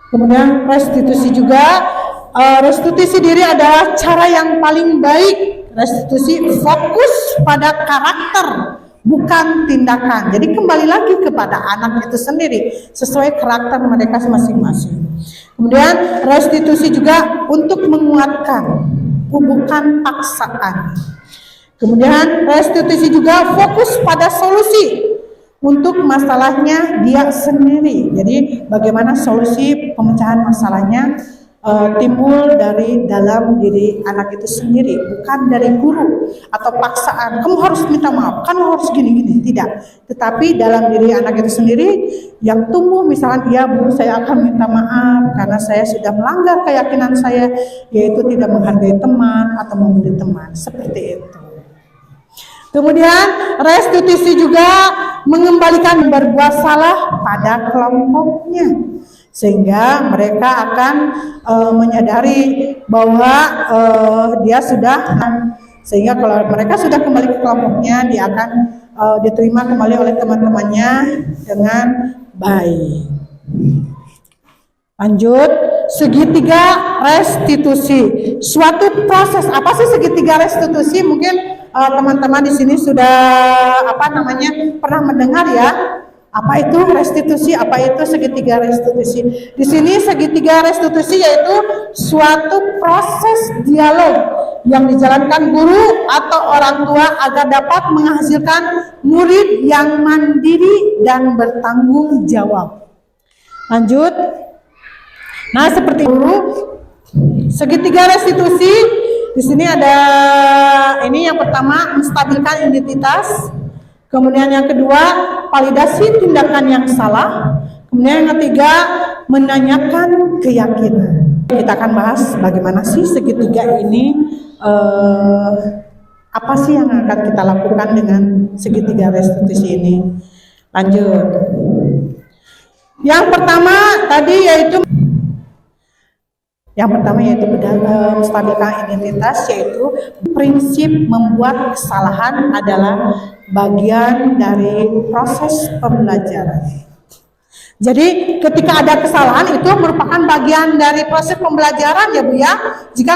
Kemudian restitusi juga, restitusi diri adalah cara yang paling baik. Restitusi fokus pada karakter, bukan tindakan. Jadi kembali lagi kepada anak itu sendiri sesuai karakter mereka masing-masing. Kemudian restitusi juga untuk menguatkan, bukan paksaan. Kemudian restitusi juga fokus pada solusi untuk masalahnya dia sendiri. Jadi bagaimana solusi pemecahan masalahnya timbul dari dalam diri anak itu sendiri, bukan dari guru atau paksaan. Kamu harus minta maaf, kamu harus gini-gini, tidak. Tetapi dalam diri anak itu sendiri yang tumbuh, misalnya ya Bu, saya akan minta maaf karena saya sudah melanggar keyakinan saya, yaitu tidak menghargai teman atau membuli teman, seperti itu. Kemudian restitusi juga mengembalikan berbuat salah pada kelompoknya, sehingga mereka akan menyadari bahwa dia sudah, sehingga kalau mereka sudah kembali ke kelompoknya, dia akan diterima kembali oleh teman-temannya dengan baik. Lanjut, segitiga restitusi, suatu proses. Apa sih segitiga restitusi? Mungkin teman-teman di sini sudah pernah mendengar ya. Apa itu restitusi? Apa itu segitiga restitusi? Di sini segitiga restitusi yaitu suatu proses dialog yang dijalankan guru atau orang tua agar dapat menghasilkan murid yang mandiri dan bertanggung jawab. Lanjut. Nah, seperti guru, segitiga restitusi di sini ada ini yang pertama menstabilkan identitas. Kemudian yang kedua, validasi tindakan yang salah. Kemudian yang ketiga, menanyakan keyakinan. Kita akan bahas bagaimana sih segitiga ini, apa sih yang akan kita lakukan dengan segitiga restitusi ini. Lanjut. Yang pertama tadi yaitu menstabilkan identitas, yaitu prinsip membuat kesalahan adalah bagian dari proses pembelajaran. Jadi ketika ada kesalahan itu merupakan bagian dari proses pembelajaran ya Bu ya. Jika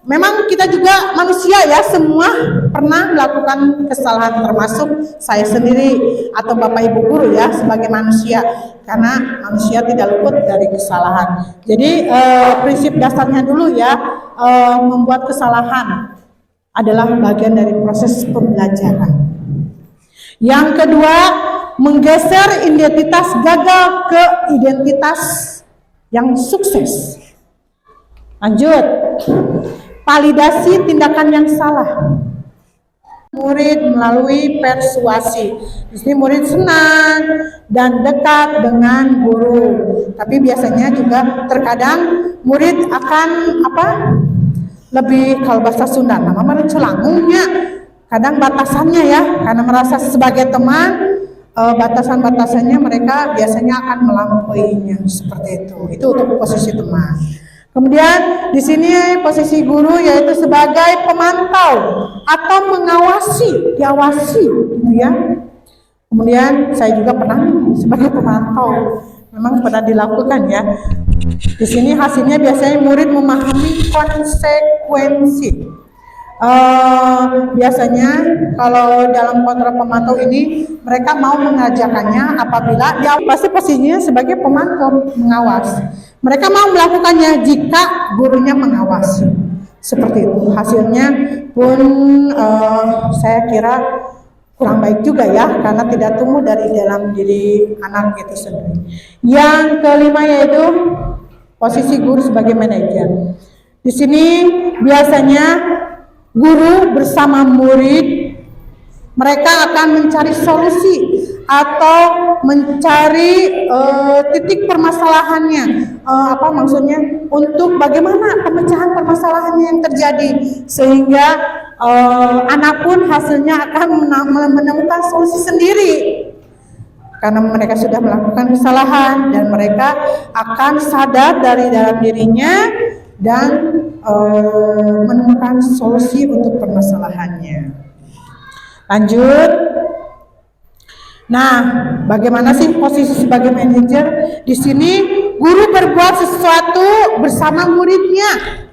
memang kita juga manusia ya, semua pernah melakukan kesalahan, termasuk saya sendiri atau Bapak Ibu guru ya, sebagai manusia, karena manusia tidak luput dari kesalahan. Jadi prinsip dasarnya dulu ya, membuat kesalahan adalah bagian dari proses pembelajaran. Yang kedua, menggeser identitas gagal ke identitas yang sukses. Lanjut, validasi tindakan yang salah. Murid melalui persuasi. Di sini murid senang dan dekat dengan guru. Tapi biasanya juga terkadang murid akan lebih, kalau bahasa Sunda nama merencelangungnya. Kadang batasannya ya, karena merasa sebagai teman, batasan-batasannya mereka biasanya akan melampauinya, seperti itu. Itu untuk posisi teman. Kemudian di sini posisi guru yaitu sebagai pemantau atau mengawasi, diawasi, gitu ya. Kemudian saya juga pernah sebagai pemantau, memang pernah dilakukan ya. Di sini hasilnya biasanya murid memahami konsekuensi. Biasanya kalau dalam kontrak pemantau ini mereka mau mengajarkannya apabila dia pasti posisinya sebagai pemantau, mengawas. Mereka mau melakukannya jika gurunya mengawasi. Seperti itu. Hasilnya pun saya kira kurang baik juga ya, karena tidak tumbuh dari dalam diri anak itu sendiri. Yang kelima yaitu posisi guru sebagai manajer. Di sini biasanya guru bersama murid, mereka akan mencari solusi atau mencari titik permasalahannya. Apa maksudnya? Untuk bagaimana pemecahan permasalahannya yang terjadi, sehingga anak pun hasilnya akan menemukan solusi sendiri. Karena mereka sudah melakukan kesalahan dan mereka akan sadar dari dalam dirinya dan menemukan solusi untuk permasalahannya. Lanjut. Nah, bagaimana sih posisi sebagai manajer? Di sini guru berbuat sesuatu bersama muridnya.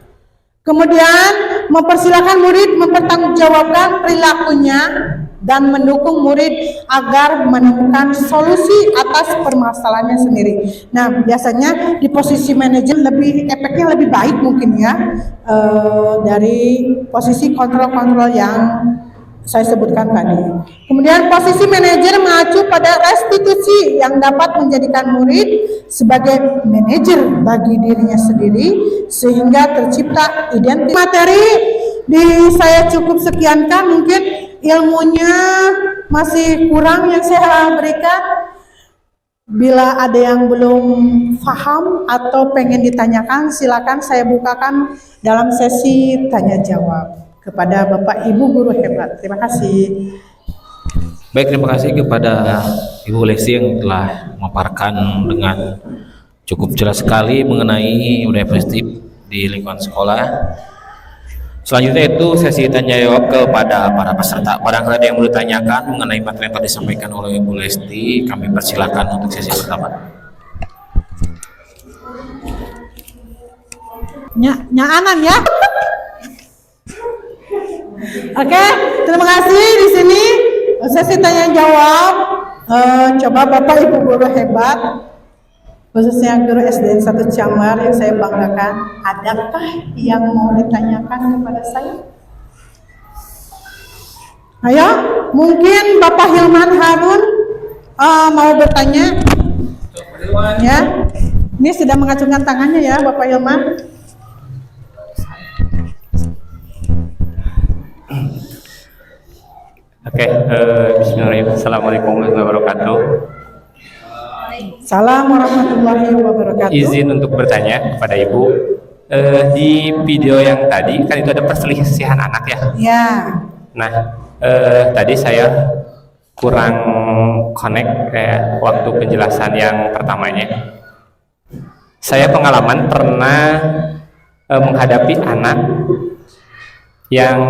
Kemudian mempersilahkan murid mempertanggungjawabkan perilakunya dan mendukung murid agar menemukan solusi atas permasalahannya sendiri. Nah, biasanya di posisi manajer efeknya lebih baik mungkin ya dari posisi kontrol-kontrol yang saya sebutkan tadi. Kemudian posisi manajer mengacu pada restitusi yang dapat menjadikan murid sebagai manajer bagi dirinya sendiri sehingga tercipta identitas. Materi saya cukup sekiankan, mungkin ilmunya masih kurang yang saya berikan. Bila ada yang belum paham atau pengen ditanyakan, silakan saya bukakan dalam sesi tanya jawab kepada Bapak Ibu guru hebat. Terima kasih. Baik, terima kasih kepada Ibu Lesti yang telah memaparkan dengan cukup jelas sekali mengenai budaya positif di lingkungan sekolah. Selanjutnya itu sesi tanya jawab kepada para peserta. Barangkali ada yang mau ditanyakan mengenai materi yang telah disampaikan oleh Ibu Lesti, kami persilakan untuk sesi pertama. Anan ya. Oke, terima kasih. Di sini sesi tanya jawab. Coba Bapak Ibu guru hebat, khususnya guru SDN 1 Camar yang saya banggakan, adakah yang mau ditanyakan kepada saya? Ayo, mungkin Bapak Hilman Harun mau bertanya. Ya, ini sudah mengacungkan tangannya ya Bapak Hilman. Oke, bismillahirrahmanirrahim. Assalamualaikum warahmatullahi wabarakatuh. Salam warahmatullahi wabarakatuh. Izin untuk bertanya kepada Ibu, di video yang tadi kan itu ada perselisihan anak ya. Ya. Nah, tadi saya kurang connect waktu penjelasan yang pertamanya. Saya pengalaman pernah menghadapi anak yang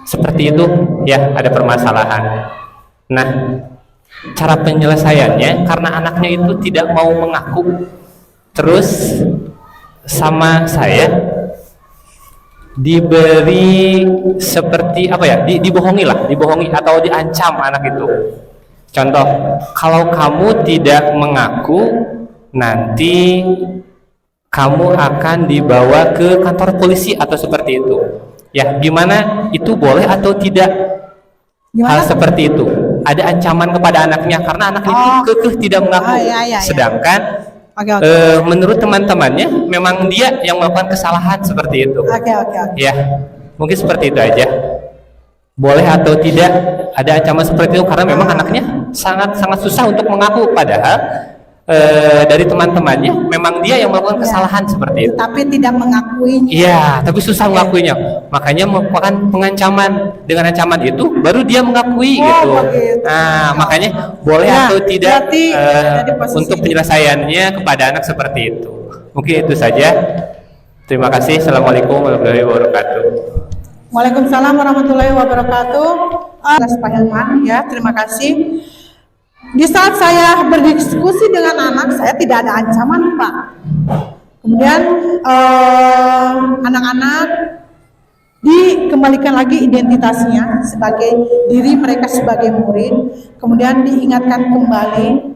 seperti itu ya, ada permasalahan. Nah, cara penyelesaiannya karena anaknya itu tidak mau mengaku, terus sama saya diberi seperti apa ya, dibohongi atau diancam anak itu. Contoh, kalau kamu tidak mengaku nanti kamu akan dibawa ke kantor polisi atau seperti itu. Ya, gimana itu boleh atau tidak? Gimana? Hal seperti itu. Ada ancaman kepada anaknya karena anaknya kekeh tidak mengaku. Iya. Sedangkan menurut teman-temannya memang dia yang melakukan kesalahan seperti itu. Oke. Ya, mungkin seperti itu aja. Boleh atau tidak ada ancaman seperti itu karena memang anaknya sangat susah untuk mengaku, padahal dari teman-temannya memang dia yang melakukan kesalahan seperti itu. Tapi tidak mengakuinya. Iya, tapi susah mengakuinya. Makanya merupakan pengancaman. Dengan ancaman itu baru dia mengakui gitu. Begitu. Nah, makanya boleh atau tidak untuk penyelesaiannya kepada anak seperti itu. Mungkin itu saja. Terima kasih. Assalamualaikum warahmatullahi wabarakatuh. Waalaikumsalam warahmatullahi wabarakatuh. Pak Hilman ya, terima kasih. Di saat saya berdiskusi dengan anak, saya tidak ada ancaman, Pak. Kemudian anak-anak dikembalikan lagi identitasnya sebagai diri mereka sebagai murid, kemudian diingatkan kembali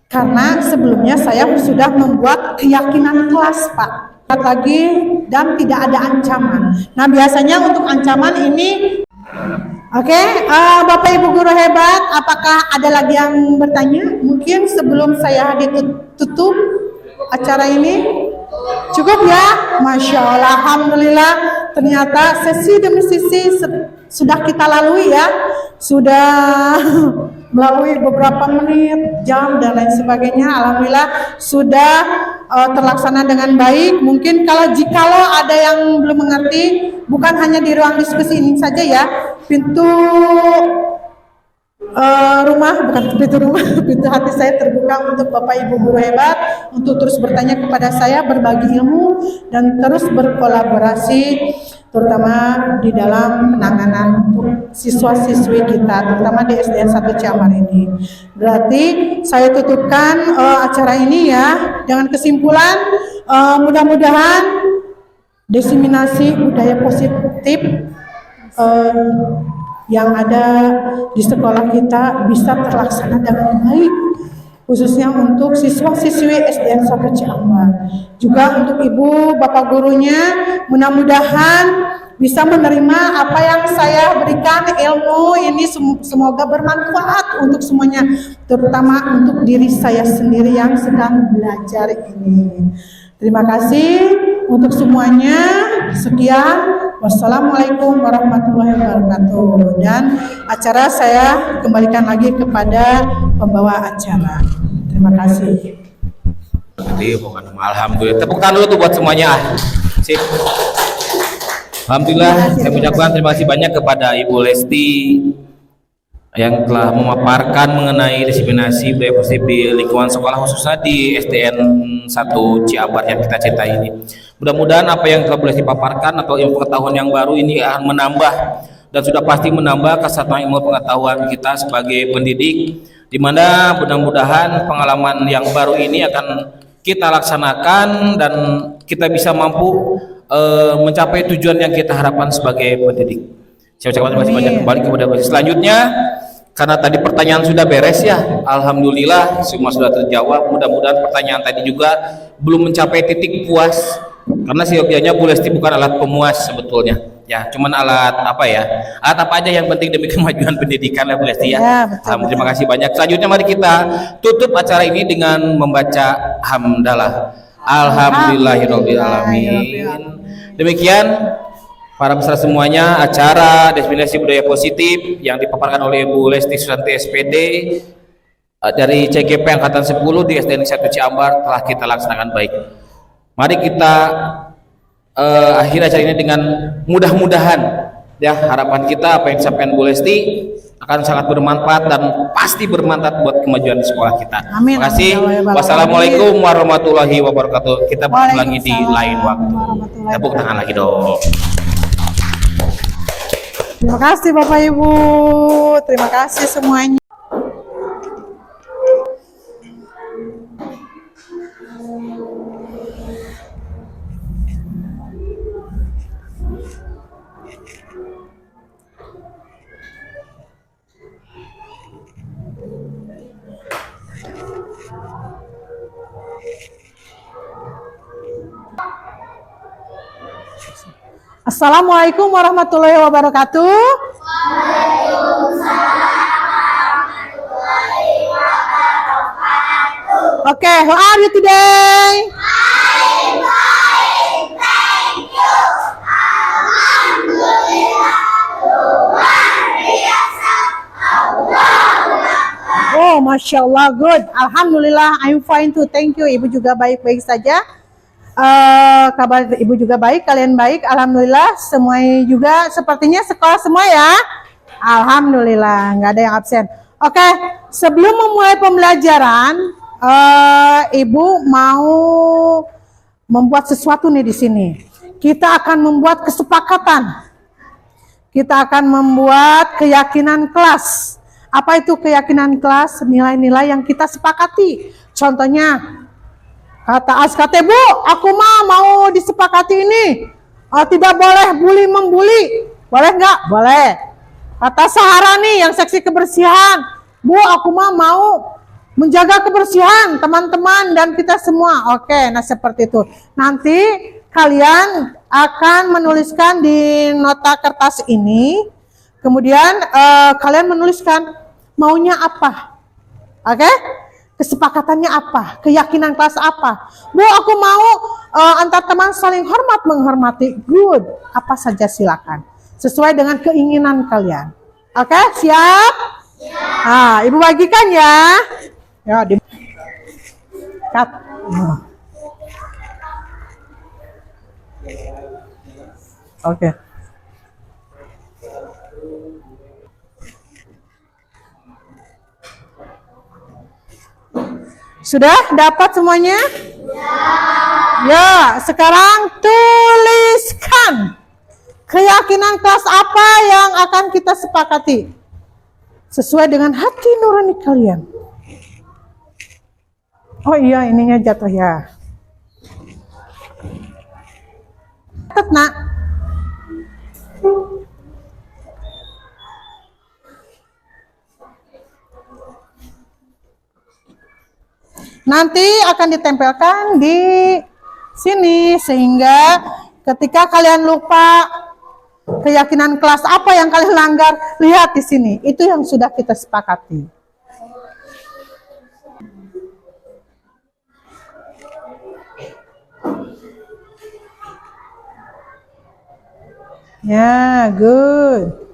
karena sebelumnya saya sudah membuat keyakinan kelas, Pak. Lagi dan tidak ada ancaman. Nah, biasanya untuk ancaman ini Oke, Bapak Ibu guru hebat, apakah ada lagi yang bertanya? Mungkin sebelum saya ditutup acara ini, cukup ya? Masya Allah, Alhamdulillah, ternyata sesi demi sesi sudah kita lalui ya, sudah melalui beberapa menit, jam dan lain sebagainya. Alhamdulillah sudah terlaksana dengan baik. Mungkin jikalau ada yang belum mengerti, bukan hanya di ruang diskusi ini saja ya, pintu bukan pintu rumah, pintu hati saya terbuka untuk Bapak Ibu guru hebat untuk terus bertanya kepada saya, berbagi ilmu dan terus berkolaborasi terutama di dalam penanganan untuk siswa-siswi kita, terutama di SDN 1 Ciambar ini. Berarti saya tutupkan acara ini ya dengan kesimpulan, mudah-mudahan diseminasi budaya positif yang ada di sekolah kita bisa terlaksana dengan baik, khususnya untuk siswa-siswi SDN 1 Ciambar. Juga untuk ibu bapak gurunya, mudah-mudahan bisa menerima apa yang saya berikan ilmu ini, semoga bermanfaat untuk semuanya, terutama untuk diri saya sendiri yang sedang belajar ini. Terima kasih untuk semuanya. Sekian. Wassalamualaikum warahmatullahi wabarakatuh. Dan acara saya kembalikan lagi kepada pembawa acara. Terima kasih. Alhamdulillah. Tepuk tangan dulu tuh buat semuanya. Sip. Alhamdulillah, saya mengucapkan terima kasih banyak kepada Ibu Lesti yang telah memaparkan mengenai diseminasi budaya positif di lingkungan sekolah, khususnya di SDN 1 Ciambar yang kita cintai ini. Mudah-mudahan apa yang telah boleh dipaparkan atau ilmu pengetahuan yang baru ini akan menambah dan sudah pasti menambah kesatuan ilmu pengetahuan kita sebagai pendidik, di mana mudah-mudahan pengalaman yang baru ini akan kita laksanakan dan kita bisa mampu mencapai tujuan yang kita harapkan sebagai pendidik. Saya ucapkan terima kasih banyak kembali kepada selanjutnya. Karena tadi pertanyaan sudah beres ya, alhamdulillah semua sudah terjawab. Mudah-mudahan pertanyaan tadi juga belum mencapai titik puas, karena seyogianya Bu Lesti bukan alat pemuas sebetulnya. Ya, cuman alat apa ya? Alat apa aja yang penting demi kemajuan pendidikan ya Bu Lesti ya. Betul. Terima kasih banyak. Selanjutnya mari kita tutup acara ini dengan membaca hamdalah. Alhamdulillahirabbil alamin. Demikian para peserta semuanya, acara diseminasi budaya positif yang dipaparkan oleh Ibu Lesti Susanti SPD dari CGP Angkatan 10 di SDN 1 Ciambar telah kita laksanakan baik. Mari kita akhir acara ini dengan mudah-mudahan ya, harapan kita apa yang disampaikan Bu Lesti akan sangat bermanfaat dan pasti bermanfaat buat kemajuan sekolah kita. Amin. Terima kasih. Amin. Wassalamualaikum warahmatullahi wabarakatuh. Kita ulangi di lain waktu. Tepuk tangan lagi dong. Terima kasih Bapak Ibu. Terima kasih semuanya. Assalamualaikum warahmatullahi wabarakatuh. Okay, how are you today? Oh, Masya Allah, good. Alhamdulillah, I'm fine too. Thank you. Ibu juga baik-baik saja. Kabar ibu juga baik, kalian baik, alhamdulillah. Semuanya juga sepertinya sekolah semua ya, alhamdulillah, nggak ada yang absen. Oke, sebelum memulai pembelajaran, ibu mau membuat sesuatu nih di sini. Kita akan membuat kesepakatan, kita akan membuat keyakinan kelas. Apa itu keyakinan kelas? Nilai-nilai yang kita sepakati. Contohnya, kata ASKT, Bu, aku mau disepakati ini. Tidak boleh bully membuli. Boleh nggak? Boleh. Kata Sahara nih yang seksi kebersihan, Bu, aku mau menjaga kebersihan teman-teman dan kita semua. Oke, nah seperti itu. Nanti kalian akan menuliskan di nota kertas ini. Kemudian kalian menuliskan maunya apa. Oke? Kesepakatannya apa? Keyakinan kelas apa? Bu, aku mau antar teman saling hormat menghormati. Good. Apa saja silakan. Sesuai dengan keinginan kalian. Oke, siap? Siap. Ibu bagikan ya. Ya, di cut. Oke. Sudah dapat semuanya? Ya, sekarang tuliskan keyakinan kelas apa yang akan kita sepakati sesuai dengan hati nurani kalian. Oh iya, ininya jatuh ya. Catat, Nak. Nanti akan ditempelkan di sini sehingga ketika kalian lupa keyakinan kelas apa yang kalian langgar, lihat di sini. Itu yang sudah kita sepakati. Ya, good.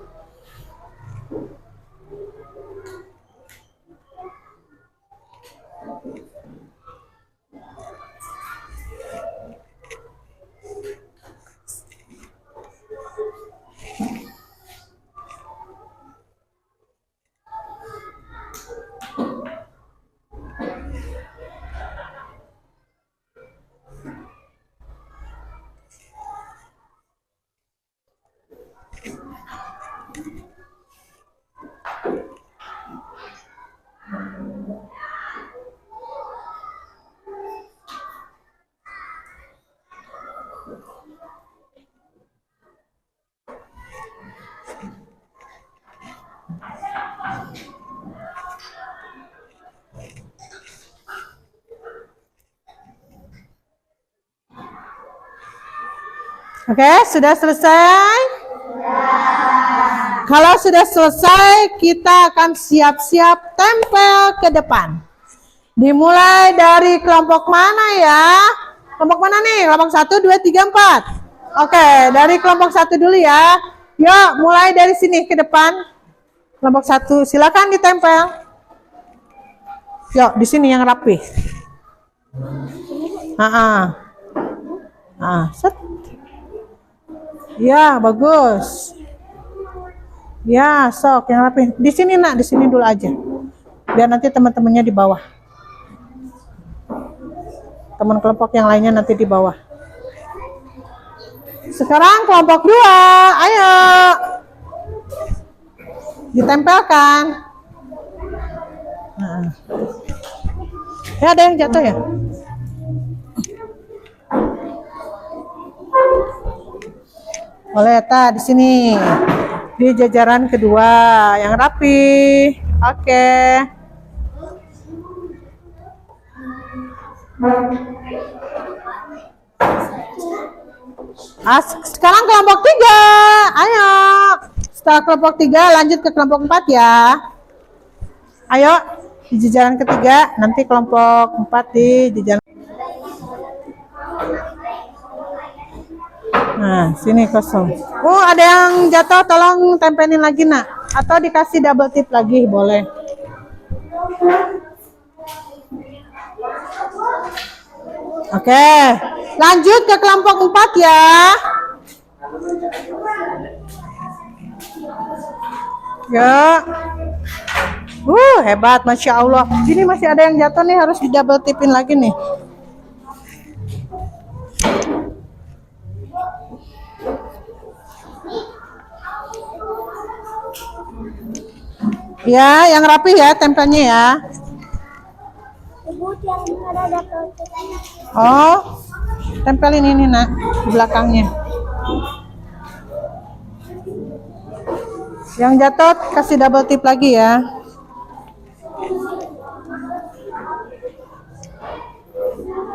Oke, sudah selesai? Kalau sudah selesai, kita akan siap-siap tempel ke depan. Dimulai dari kelompok mana ya? Kelompok mana nih? Kelompok 1, 2, 3, 4. Oke, dari kelompok 1 dulu ya. Yuk, mulai dari sini ke depan. Kelompok 1, silakan ditempel. Yuk, di sini yang rapi. Set. Ya, bagus. Ya, sok yang rapi. Di sini, Nak, di sini dulu aja. Biar nanti teman-temannya di bawah. Teman kelompok yang lainnya nanti di bawah. Sekarang kelompok 2, ayo. Ditempelkan. Ya, ada yang jatuh ya? Boleh, di sini. Di jajaran kedua yang rapi. Oke. Sekarang kelompok 3. Ayo. Setelah kelompok 3 lanjut ke kelompok 4 ya. Ayo di jajaran ketiga, nanti kelompok 4 di jajaran. Nah, sini kosong. Oh, ada yang jatuh, tolong tempelin lagi, Nak. Atau dikasih double tip lagi, boleh. Oke, lanjut ke kelompok 4 ya. Ya. Hebat, Masya Allah. Sini masih ada yang jatuh nih, harus di double tipin lagi nih. Ya, yang rapi ya tempelnya ya. Oh, tempelin ini, Nak, di belakangnya. Yang jatuh kasih double tip lagi ya.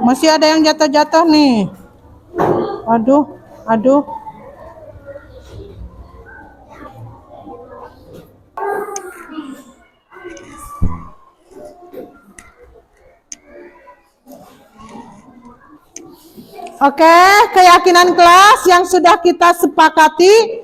Masih ada yang jatuh-jatuh nih. Aduh. Oke, keyakinan kelas yang sudah kita sepakati,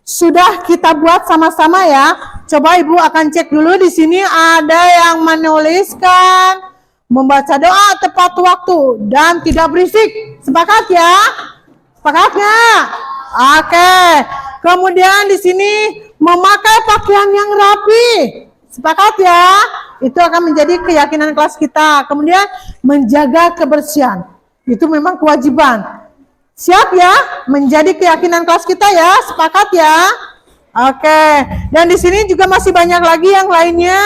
sudah kita buat sama-sama ya. Coba Ibu akan cek dulu di sini ada yang menuliskan membaca doa tepat waktu dan tidak berisik. Sepakat ya? Sepakat nggak? Oke. Kemudian di sini memakai pakaian yang rapi. Sepakat ya? Itu akan menjadi keyakinan kelas kita. Kemudian menjaga kebersihan. Itu memang kewajiban. Siap ya? Menjadi keyakinan kelas kita ya? Sepakat ya? Oke. Dan di sini juga masih banyak lagi yang lainnya.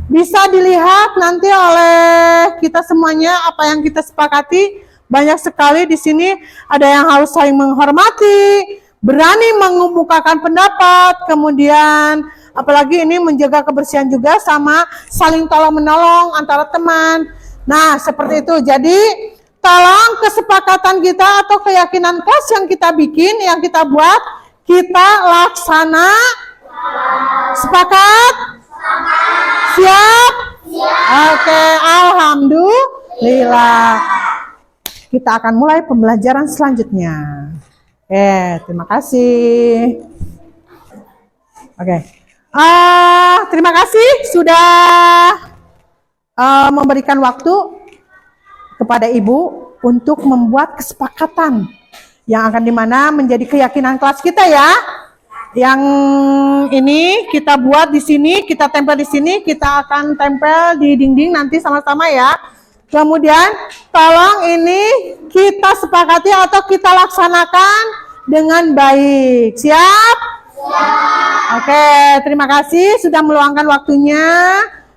Bisa dilihat nanti oleh kita semuanya apa yang kita sepakati. Banyak sekali di sini. Ada yang harus saling menghormati, berani mengemukakan pendapat, kemudian apalagi ini menjaga kebersihan juga sama saling tolong menolong antara teman. Nah, seperti itu. Jadi, tolong kesepakatan kita atau keyakinan kelas yang kita bikin, yang kita buat, kita laksana. Sepakat? Siap? Oke, alhamdulillah. Kita akan mulai pembelajaran selanjutnya. Terima kasih. Oke. Terima kasih sudah memberikan waktu kepada Ibu untuk membuat kesepakatan yang akan dimana menjadi keyakinan kelas kita ya. Yang ini kita buat di sini, kita tempel di sini, kita akan tempel di dinding nanti sama-sama ya. Kemudian tolong ini kita sepakati atau kita laksanakan dengan baik. Siap? Oke, terima kasih sudah meluangkan waktunya.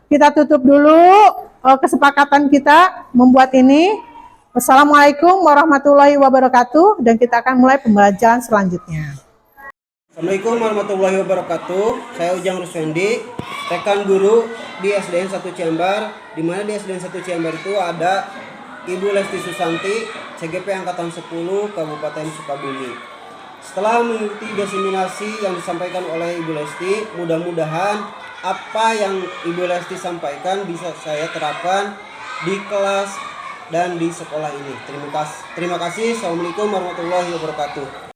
Kita tutup dulu kesepakatan kita membuat ini. Wassalamualaikum warahmatullahi wabarakatuh. Dan kita akan mulai pembelajaran selanjutnya. Assalamualaikum warahmatullahi wabarakatuh. Saya Ujang Ruswendi, rekan guru di SDN 1 Ciambar. Di mana di SDN 1 Ciambar itu ada Ibu Lesti Susanti, CGP Angkatan 10 Kabupaten Sukabumi. Setelah mengikuti diseminasi yang disampaikan oleh Ibu Lesti, mudah-mudahan apa yang Ibu Lesti sampaikan bisa saya terapkan di kelas dan di sekolah ini. Terima kasih. Assalamualaikum warahmatullahi wabarakatuh.